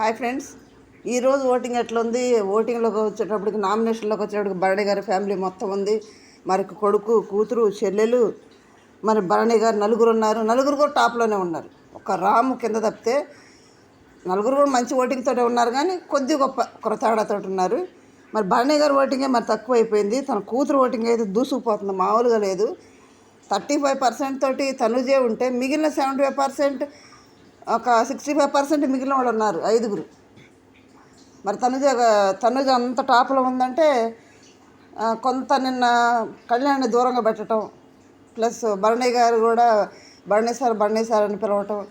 Hi friends, ఈరోజు voting ఎట్లుంది? ఓటింగ్లోకి వచ్చేటప్పటికి నామినేషన్లోకి వచ్చేటప్పటికి భరణి గారి ఫ్యామిలీ మొత్తం ఉంది. మరి కొడుకు, కూతురు, చెల్లెలు, మరి భరణి గారు నలుగురు ఉన్నారు. నలుగురు కూడా టాప్లోనే ఉన్నారు. ఒక రాము కింద తప్పితే నలుగురు కూడా మంచి ఓటింగ్తోనే ఉన్నారు, కానీ కొద్ది గొప్ప ఒక తేడాతో ఉన్నారు. మరి భరణి గారి ఓటింగే మరి తక్కువ అయిపోయింది. తన కూతురు ఓటింగ్ అయితే దూసుకుపోతుంది, మామూలుగా లేదు. 35% తోటి తనుజే ఉంటే మిగిలిన 75%, ఒక 65% మిగిలిన వాళ్ళు ఉన్నారు, 5గురు. మరి తనుజ అంత టాప్లో ఉందంటే కొంత నిన్న కళ్యాణ్ని దూరంగా పెట్టడం, ప్లస్ భరణి గారు కూడా భరణి సార్ అని పిలవటం,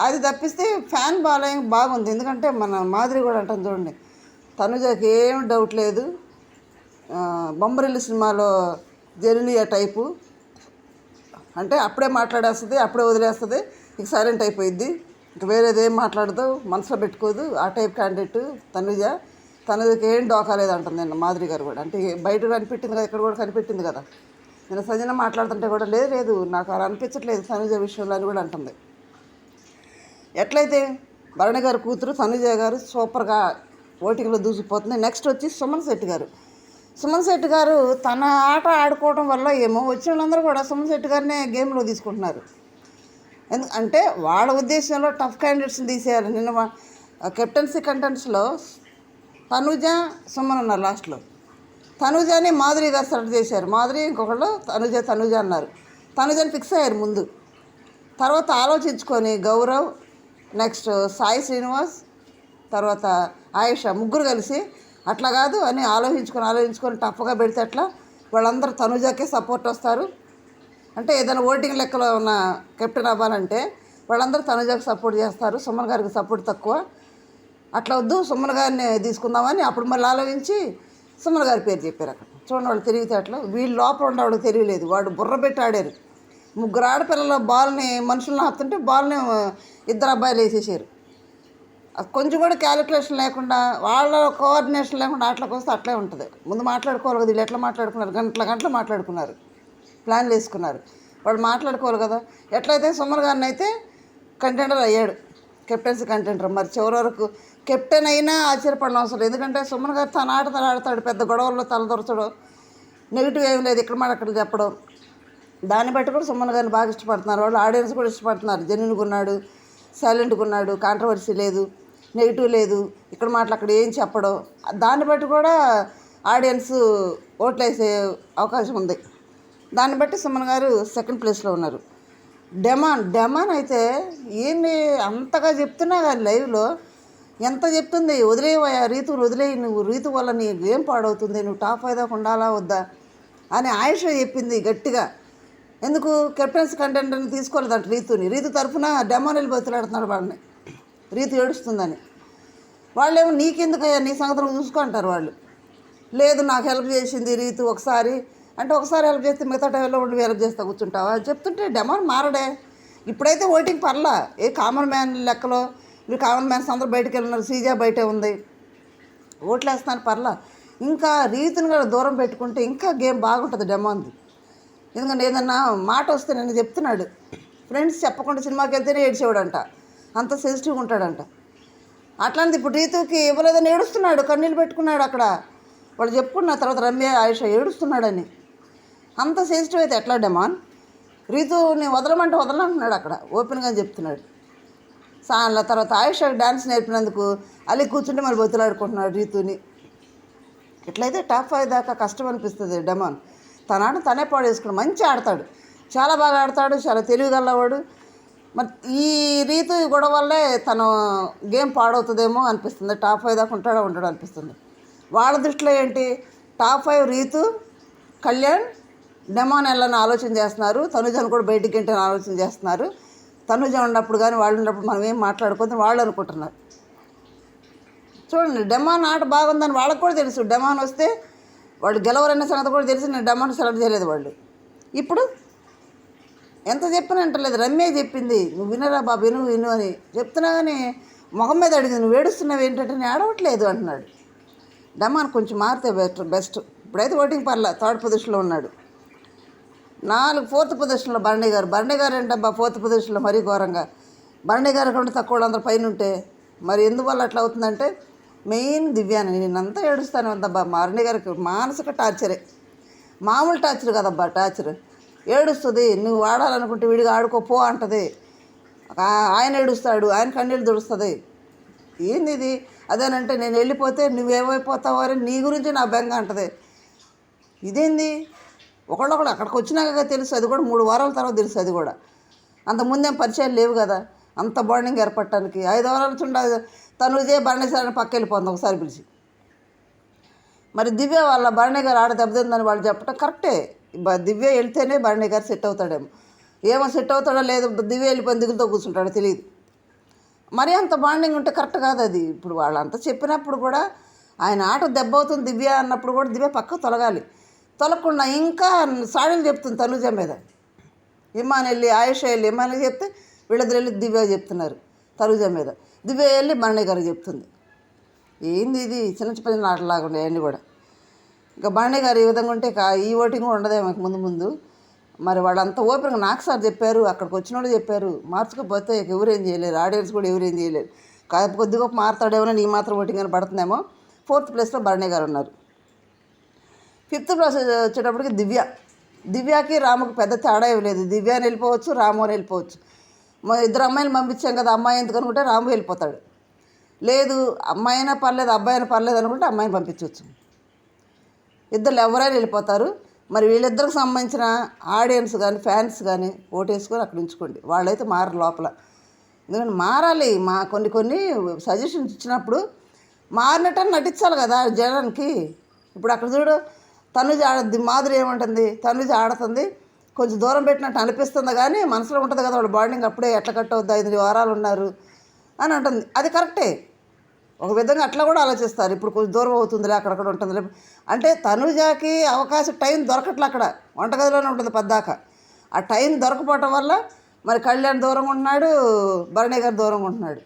అది తప్పిస్తే ఫ్యాన్ ఫాలోయింగ్ బాగుంది. ఎందుకంటే మన మాధురి కూడా అంటాం చూడండి, తనుజకి ఏం డౌట్ లేదు. బొమ్మరిల్లు సినిమాలో జెనిలియా టైపు, అంటే అప్పుడే మాట్లాడేస్తుంది, అప్పుడే వదిలేస్తుంది, ఇక సైలెంట్ అయిపోయిద్ది, ఇక వేరేది ఏం మాట్లాడదు, మనసులో పెట్టుకోదు. ఆ టైప్ క్యాండిడేట్ తనుజకి ఏం డోకాలేదు అంటుంది నిన్న మాధురి గారు కూడా. అంటే బయట కనిపెట్టింది కదా, ఇక్కడ కూడా కనిపెట్టింది కదా. నేను సంజన మాట్లాడుతుంటే కూడా లేదు నాకు అలా అనిపించట్లేదు తనుజ విషయంలో అని కూడా అంటుంది. ఎట్లయితే భరణి గారి కూతురు తనుజ గారు సూపర్గా ఓటింగ్లో దూసిపోతుంది. నెక్స్ట్ వచ్చి సుమన్ శెట్టి గారు తన ఆట ఆడుకోవడం వల్ల ఏమో వచ్చిన వాళ్ళందరూ కూడా సుమన్ శెట్టి గారినే గేమ్లో తీసుకుంటున్నారు. అంటే వాళ్ళ ఉద్దేశంలో టఫ్ క్యాండిడేట్స్ని తీసేయాలి. నిన్న కెప్టెన్సీ కంటెంట్స్లో తనుజ, సుమన్ ఉన్నారు. లాస్ట్లో తనుజని మాధురి గారు సెలెక్ట్ చేశారు. మాధురి ఇంకొకళ్ళు తనుజ అన్నారు. తనుజని ఫిక్స్ అయ్యారు ముందు. తర్వాత ఆలోచించుకొని గౌరవ్, నెక్స్ట్ సాయి శ్రీనివాస్, తర్వాత ఆయేషా, ముగ్గురు కలిసి అట్లా కాదు అని ఆలోచించుకొని టఫ్గా పెడితే అట్లా వాళ్ళందరూ తనుజకే సపోర్ట్ వస్తారు. అంటే ఏదైనా ఓటింగ్ లెక్కలో ఉన్న కెప్టెన్ అవ్వాలంటే వాళ్ళందరూ తనుజకు సపోర్ట్ చేస్తారు, సుమన్ గారికి సపోర్ట్ తక్కువ. అట్లా వద్దు, సుమన్ గారిని తీసుకుందామని అప్పుడు మళ్ళీ ఆలోచించి సుమన్ గారి పేరు చెప్పారు. అక్కడ చూడండి, వాళ్ళు తెలివితేటలు. వీళ్ళు లోపల ఉండేవాళ్ళకి తెలియలేదు, వాడు బుర్ర పెట్టి ఆడారు. ముగ్గురు ఆడపిల్లల బాల్ని మనుషులను ఆపుతుంటే బాల్ని ఇద్దరు అబ్బాయిలు వేసేసారు. కొంచెం కూడా క్యాలిక్యులేషన్ లేకుండా, వాళ్ళ కోఆర్డినేషన్ లేకుండా ఆటలకు వస్తే అట్లే ఉంటుంది. ముందు మాట్లాడుకోవాలి కదా, వీళ్ళు ఎట్లా మాట్లాడుకున్నారు, గంటలు మాట్లాడుకున్నారు, ప్లాన్లు వేసుకున్నారు. వాళ్ళు మాట్లాడుకోవాలి కదా. ఎట్లయితే సుమన్ గారిని అయితే కంటెండర్ అయ్యాడు, కెప్టెన్సీ కంటెండర్. మరి చివరి వరకు కెప్టెన్ అయినా ఆశ్చర్యపడిన అవసరం. ఎందుకంటే సుమన్ గారు తన ఆట ఆడతాడు, పెద్ద గొడవల్లో తలదొరచడం, నెగిటివ్ ఏం లేదు, ఇక్కడ మాట అక్కడ చెప్పడం. దాన్ని బట్టి కూడా సుమన్ గారిని బాగా ఇష్టపడుతున్నారు వాళ్ళు, ఆడియన్స్ కూడా ఇష్టపడుతున్నారు. జెన్యున్గా ఉన్నాడు, సైలెంట్గా ఉన్నాడు, కాంట్రవర్సీ లేదు, నెగిటివ్ లేదు, ఇక్కడ మాటలు అక్కడ ఏం చెప్పడం. దాన్ని బట్టి కూడా ఆడియన్స్ ఓట్లు వేసే అవకాశం ఉంది. దాన్ని బట్టి సుమన్ గారు సెకండ్ ప్లేస్లో ఉన్నారు. డెమాన్ అయితే ఏంటి అంతగా చెప్తున్నా కానీ లైవ్లో ఎంత చెప్తుంది, వదిలేవయ్యా రీతుని వదిలేయి, నువ్వు రీతు వల్ల నీ గేమ్ పాడవుతుంది, నువ్వు టాప్ 5 దాకా ఉండాలా వద్దా అని ఆయేషా చెప్పింది గట్టిగా. ఎందుకు కెప్టెన్సీ కంటెండర్ని తీసుకోలేదంట రీతు తరఫున డెమాన్ వెళ్ళి బతులాడుతున్నాడు వాళ్ళని, రీతు ఏడుస్తుందని. వాళ్ళేమో నీకెందుకయ్యా, నీ సంగతి చూసుకో అంటారు వాళ్ళు. లేదు నాకు హెల్ప్ చేసింది రీతు ఒకసారి అంటే, ఒకసారి హెల్ప్ చేస్తే మిగతా టైంలో ఉండి హెల్ప్ చేస్తా కూర్చుంటావా చెప్తుంటే డెమాన్ మారడే. ఇప్పుడైతే ఓటింగ్ పర్లా, ఏ కామన్ మ్యాన్ లెక్కలో మీరు కామన్ మ్యాన్స్ అందరూ బయటకు వెళ్ళినారు, సీజా బయటే ఉంది, ఓట్లు వేస్తాను పర్లా. ఇంకా రీతుని కూడా దూరం పెట్టుకుంటే ఇంకా గేమ్ బాగుంటుంది డెమాన్ది. ఎందుకంటే ఏదన్నా మాట వస్తే నేను చెప్తున్నాడు, ఫ్రెండ్స్ చెప్పకుండా సినిమాకి వెళ్తేనే ఏడ్చేవాడంట, అంత సెన్సిటివ్గా ఉంటాడంట. అట్లాంటిది ఇప్పుడు రీతుకి ఇవ్వలేదని ఏడుస్తున్నాడు, కన్నీళ్ళు పెట్టుకున్నాడు అక్కడ. వాళ్ళు చెప్పుకున్న తర్వాత రమ్య, ఆయేషా ఏడుస్తున్నాడని. అంత సెన్సిటివ్ అయితే ఎట్లా డెమాన్? రీతుని వదలమంటే వదలంటున్నాడు అక్కడ, ఓపెన్గా చెప్తున్నాడు. తర్వాత ఆయేషాకి డ్యాన్స్ నేర్పినందుకు అలి కూర్చుంటే మరి బతులాడుకుంటున్నాడు రీతుని. ఎట్లయితే టాప్ 5 దాకా కష్టం అనిపిస్తుంది డెమాన్. తన ఆట తనే పాడేసుకున్నాడు, మంచి ఆడతాడు, చాలా బాగా ఆడతాడు, చాలా తెలివిగలవాడు. మరి ఈ రీతు గొడవ వల్లే తన గేమ్ పాడవుతుందేమో అనిపిస్తుంది, టాప్ 5 దాకా ఉంటాడో అనిపిస్తుంది. వాళ్ళ దృష్టిలో ఏంటి, టాప్ 5 రీతు, కళ్యాణ్, డెమాన్ వెళ్ళని ఆలోచన చేస్తున్నారు, తనుజను కూడా బయటికి గంటని ఆలోచన చేస్తున్నారు. తనుజ ఉన్నప్పుడు కానీ వాళ్ళు ఉన్నప్పుడు మనం ఏం మాట్లాడుకోవద్దని వాళ్ళు అనుకుంటున్నారు. చూడండి, డెమాన్ ఆట బాగుందని వాళ్ళకు కూడా తెలుసు. డెమాన్ వస్తే వాళ్ళు గెలవరనే సంగతి కూడా తెలిసి నేను డెమాన్ సెలెక్ట్ చేయలేదు వాళ్ళు. ఇప్పుడు ఎంత చెప్పినా అంటలేదు. రమ్య చెప్పింది, నువ్వు వినరా బాబు, విను అని చెప్తున్నా కానీ మొహం మీద అడిగింది, నువ్వు ఏడుస్తున్నావు ఏంటంటే నేను ఏడవట్లేదు అంటున్నాడు. డెమాన్ కొంచెం మారితే బెస్ట్. ఇప్పుడైతే ఓటింగ్ పర్లా, 3rd పొజిషన్లో ఉన్నాడు. 4th పొజిషన్లో భరణి గారు ఏంటబ్బా 4th పొజిషన్లో మరీ ఘోరంగా. భరణి గారు కంటే తక్కువ వాళ్ళందరూ పైన ఉంటే మరి ఎందువల్ల అట్లా అవుతుందంటే మెయిన్ దివ్యాని నేనంతా ఏడుస్తాను వద్దబ్బా భరణి గారికి మానసిక టార్చరే, మామూలు టార్చర్ కదబ్బా టార్చర్. ఏడుస్తుంది, నువ్వు ఆడాలనుకుంటే విడిగా ఆడుకోపో అంటది. ఆయన ఏడుస్తాడు, ఆయన కన్నీళ్ళు తుడుస్తుంది. ఏంది ఇది? అదేనంటే నేను వెళ్ళిపోతే నువ్వేమైపోతావు అని నీ గురించి నా బెంగ అంటది. ఇదేంది? ఒకళ్ళొకడు అక్కడికి వచ్చినాక తెలుసు, అది కూడా 3 వారాల తర్వాత తెలుసు. అది కూడా అంతకుముందేం పరిచయాలు లేవు కదా అంత బాండింగ్ ఏర్పడటానికి. 5 వారాల చుండ తనుజే భరణేశ్వరాన్ని పక్క వెళ్ళిపోతుంది ఒకసారి పిలిచి. మరి దివ్య వాళ్ళ భరణి గారు ఆడ దెబ్బతిందని వాళ్ళు చెప్పడం కరెక్టే. దివ్య వెళ్తేనే భరణి గారు సెట్ అవుతాడేమో, ఏమో సెట్ అవుతాడో లేదు, దివ్య వెళ్ళిపోయిన దిగులతో కూర్చుంటాడో తెలియదు. మరీ అంత బాండింగ్ ఉంటే కరెక్ట్ కాదు అది. ఇప్పుడు వాళ్ళంతా చెప్పినప్పుడు కూడా ఆయన ఆట దెబ్బ అవుతుంది దివ్య అన్నప్పుడు కూడా దివ్య పక్క తొలగాలి. తొలగకుండా ఇంకా సాడీలు చెప్తుంది తనుజ మీద. ఇమాన్ వెళ్ళి ఆయుష వెళ్ళి ఇమాన్ చెప్తే వీళ్ళిద్దరు వెళ్ళి దివ్య చెప్తున్నారు తనుజ మీద. దివ్య వెళ్ళి భరణి గారు చెప్తుంది. ఏంది ఇది? చిన్న చిన్న ఆటలాగా ఉన్నాయి అన్నీ కూడా. ఇంకా భరణి గారు ఈ విధంగా ఉంటే ఈ ఓటింగ్ కూడా ఉండదేమో ముందు. మరి వాళ్ళంతా ఓపెన్గా నాకు సార్ చెప్పారు, అక్కడికి వచ్చిన వాళ్ళు చెప్పారు, మార్చుకోకపోతే ఎవరేం చేయలేరు, ఆడియన్స్ కూడా ఎవరేం చేయలేరు. కొద్దిగా మారుతాడేమో, నీ మాత్రం ఓటింగ్ అని పడుతుందేమో. 4th ప్లేస్లో భరణి గారు ఉన్నారు. 5th ప్లేస్ వచ్చేటప్పటికి దివ్యకి రాముకి పెద్ద తేడా ఏమి లేదు. దివ్య అని వెళ్ళిపోవచ్చు, రాము అని వెళ్ళిపోవచ్చు. 2 అమ్మాయిలు పంపించాం కదా, అమ్మాయి ఎందుకు అనుకుంటే రాము వెళ్ళిపోతాడు. లేదు అమ్మాయి అయినా పర్లేదు అబ్బాయి అయినా పర్లేదు అనుకుంటే అమ్మాయిని పంపించవచ్చు. ఇద్దరు ఎవరైనా వెళ్ళిపోతారు. మరి వీళ్ళిద్దరికి సంబంధించిన ఆడియన్స్ కానీ ఫ్యాన్స్ కానీ ఓటేసుకొని అక్కడ ఉంచుకోండి. వాళ్ళైతే మారరు లోపల. ఎందుకంటే మారాలి. కొన్ని సజెషన్స్ ఇచ్చినప్పుడు మారినట్టు నటించాలి కదా జనానికి. ఇప్పుడు అక్కడ చూడు, తనుజ ఆడద్ది, మాధురి ఏమంటుంది, తనుజ ఆడుతుంది, కొంచెం దూరం పెట్టినట్టు అనిపిస్తుంది కానీ మనసులో ఉంటుంది కదా వాళ్ళ బాండింగ్. అప్పుడే ఎట్లా కట్ అవుద్ది, 5 వారాలు ఉన్నారు అని అంటుంది. అది కరెక్టే, ఒక విధంగా అట్లా కూడా ఆలోచిస్తారు. ఇప్పుడు కొంచెం దూరం అవుతుందిలే, అక్కడక్కడ ఉంటుందిలే అంటే తనుజాకి అవకాశం టైం దొరకట్లే. అక్కడ వంటగదిలోనే ఉంటుంది పద్దాక. ఆ టైం దొరకపోవటం వల్ల మరి కళ్యాణ్ దూరంగా ఉంటున్నాడు, భరణి గారు దూరంగా ఉంటున్నాడు.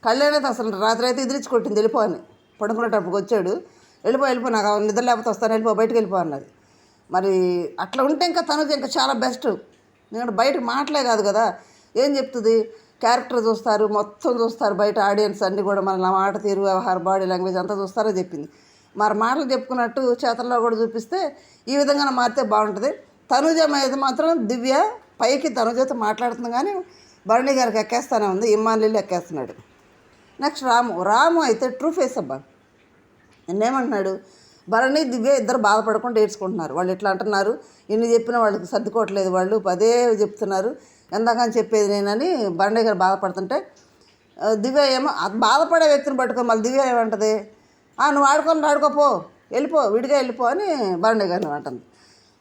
కళ్యాణ్ అయితే అసలు రాత్రి అయితే ఎదిరించి కొట్టింది వెళ్ళిపో అని. పడుకునేటప్పుడు వచ్చాడు, వెళ్ళిపో నాకు నిద్ర లేకపోతే వస్తాను, వెళ్ళిపో బయటకు వెళ్ళిపో అన్నది. మరి అట్లా ఉంటే ఇంకా తనుజ ఇంకా చాలా బెస్ట్. ఎందుకంటే బయటకు మాటలే కాదు కదా, ఏం చెప్తుంది, క్యారెక్టర్ చూస్తారు, మొత్తం చూస్తారు బయట ఆడియన్స్ అన్నీ కూడా. మన మాట తీరు, వ్యవహార, బాడీ లాంగ్వేజ్ అంతా చూస్తారో చెప్పింది. మరి మాటలు చెప్పుకున్నట్టు చేతల్లో కూడా చూపిస్తే ఈ విధంగా మారితే బాగుంటుంది. తనుజ మీద మాత్రం దివ్య పైకి తనుజతో మాట్లాడుతుంది కానీ భరణి గారికి ఎక్కేస్తానే ఉంది, ఇమ్మాన్లీలు ఎక్కేస్తున్నాడు. నెక్స్ట్ రాము అయితే ట్రూ ఫేస్ అబ్బా. నిన్నేమంటున్నాడు, భరణి దివ్య ఇద్దరు బాధపడకుండా ఏడ్చుకుంటున్నారు. వాళ్ళు ఎట్లా అంటున్నారు, ఇన్ని చెప్పినా వాళ్ళకి సర్దుకోవట్లేదు, వాళ్ళు పదే చెప్తున్నారు, ఎందాకని చెప్పేది నేనని భరణి గారు బాధపడుతుంటే దివ్య ఏమో బాధపడే వ్యక్తిని పట్టుకొని మళ్ళీ దివ్య ఏమంటుంది, నువ్వు ఆడుకోపో, వెళ్ళిపో, విడిగా వెళ్ళిపో అని భరణి గారిని అంటుంది.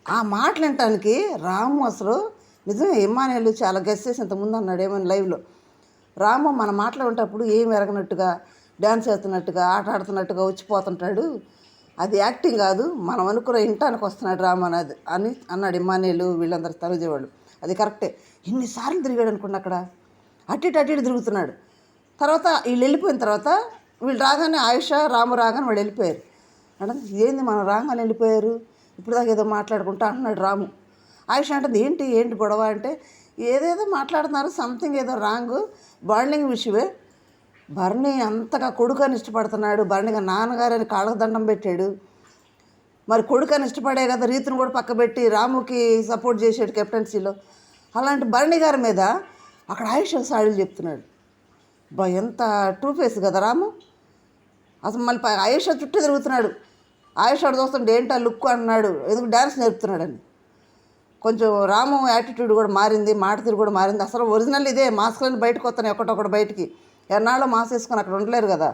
ఆ మాటలు వినటానికి రాము అసలు నిజమే ఇమ్మానుయేల్ చాలా గెస్ చేసి ఇంతకుముందు అన్నాడు ఏమని లైవ్లో. రాము మన మాట్లాడేటప్పుడు ఏం ఎరగనట్టుగా, డ్యాన్స్ చేస్తున్నట్టుగా, ఆట ఆడుతున్నట్టుగా వచ్చిపోతుంటాడు, అది యాక్టింగ్ కాదు, మనం అనుకున్న ఇంటానికి వస్తున్నాడు రాము అని అన్నాడు ఇమ్మానుయేల్. వీళ్ళందరూ తనుజేవాళ్ళు అది కరెక్టే. ఎన్నిసార్లు తిరిగాడు అనుకున్నా అక్కడ, అటు ఇటు తిరుగుతున్నాడు. తర్వాత వీళ్ళు వెళ్ళిపోయిన తర్వాత వీళ్ళు రాగానే ఆయుష రాము రాగానే వాళ్ళు వెళ్ళిపోయారు. అంటే ఏంది మనం రాగానే వెళ్ళిపోయారు, ఇప్పుడు దాకా ఏదో మాట్లాడుకుంటా అంటున్నాడు రాము. ఆయుష అంటుంది ఏంటి గొడవ అంటే, ఏదేదో మాట్లాడుతున్నారు, సంథింగ్ ఏదో రాంగ్, బాండింగ్ విషయమే. భరణి అంతగా కొడుకని ఇష్టపడుతున్నాడు, భరణిగా నాన్నగారని కాళ్ళకు దండం పెట్టాడు. మరి కొడుకని ఇష్టపడే కదా రీతిని కూడా పక్కబెట్టి రాముకి సపోర్ట్ చేసాడు కెప్టెన్సీలో. అలాంటి భరణి గారి మీద అక్కడ ఆయుష సాడీలు చెప్తున్నాడు. ఎంత టూ ఫేస్ కదా రాము. అసలు మళ్ళీ ఆయుష చుట్టూ తిరుగుతున్నాడు. ఆయుష చూస్తుంటే ఏంటో లుక్ అన్నాడు, ఎందుకు డ్యాన్స్ నేర్పుతున్నాడని. కొంచెం రాము యాటిట్యూడ్ కూడా మారింది, మాట తీరు కూడా మారింది. అసలు ఒరిజినల్ ఇదే, మాస్క్లని బయటకు వస్తున్నాయి ఒకటొకటి బయటికి. ఎన్నాళ్ళు మాస్క్ వేసుకొని అక్కడ ఉండలేరు కదా,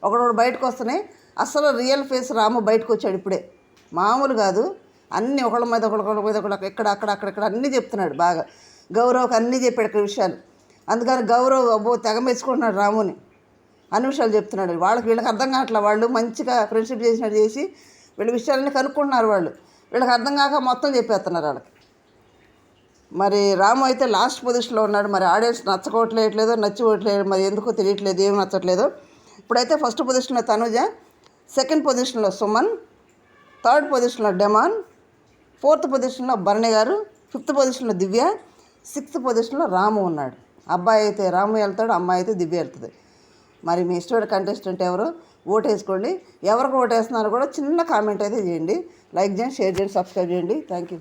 ఒకడొకటి బయటకు వస్తున్నాయి. అసలు రియల్ ఫేస్ రాము బయటకు వచ్చాడు ఇప్పుడే, మామూలు కాదు. అన్నీ ఒకళ్ళ మీద ఒకళ్ళ ఇక్కడ అక్కడ అన్నీ చెప్తున్నాడు బాగా. గౌరవ్కి అన్నీ చెప్పాడు ఇక్కడ విషయాలు. అందుకని గౌరవ్ తెగ మెచ్చుకుంటున్నాడు రాముని, అన్ని విషయాలు చెప్తున్నాడు. వీళ్ళకి అర్థం కావట్లేదు. వాళ్ళు మంచిగా ఫ్రెండ్షిప్ చేసినట్టు చేసి వీళ్ళ విషయాలన్నీ కనుక్కుంటున్నారు. వీళ్ళకి అర్థం కాక మొత్తం చెప్పేస్తున్నారు వాళ్ళకి. మరి రాము అయితే లాస్ట్ పొజిషన్లో ఉన్నాడు. మరి ఆడియన్స్ నచ్చుకోవట్లేదో నచ్చిపోవట్లేదు, మరి ఎందుకో తెలియట్లేదు, ఏమి నచ్చట్లేదు. ఇప్పుడైతే ఫస్ట్ పొజిషన్లో తనుజ, సెకండ్ పొజిషన్లో సుమన్, థర్డ్ పొజిషన్లో డెమాన్, ఫోర్త్ పొజిషన్లో భరణి గారు, ఫిఫ్త్ పొజిషన్లో దివ్య, సిక్స్త్ పొజిషన్లో రాము ఉన్నాడు. అబ్బాయి అయితే రాము వెళ్తాడు, అమ్మాయి అయితే దివ్య వెళ్తుంది. మరి మీ ఇష్టమైన కంటెస్టెంట్ ఎవరు ఓటు వేసుకోండి. ఎవరికి ఓటు వేస్తున్నారో కూడా చిన్న కామెంట్ అయితే చేయండి. లైక్ చేయండి, షేర్ చేయండి, సబ్స్క్రైబ్ చేయండి. Thank you.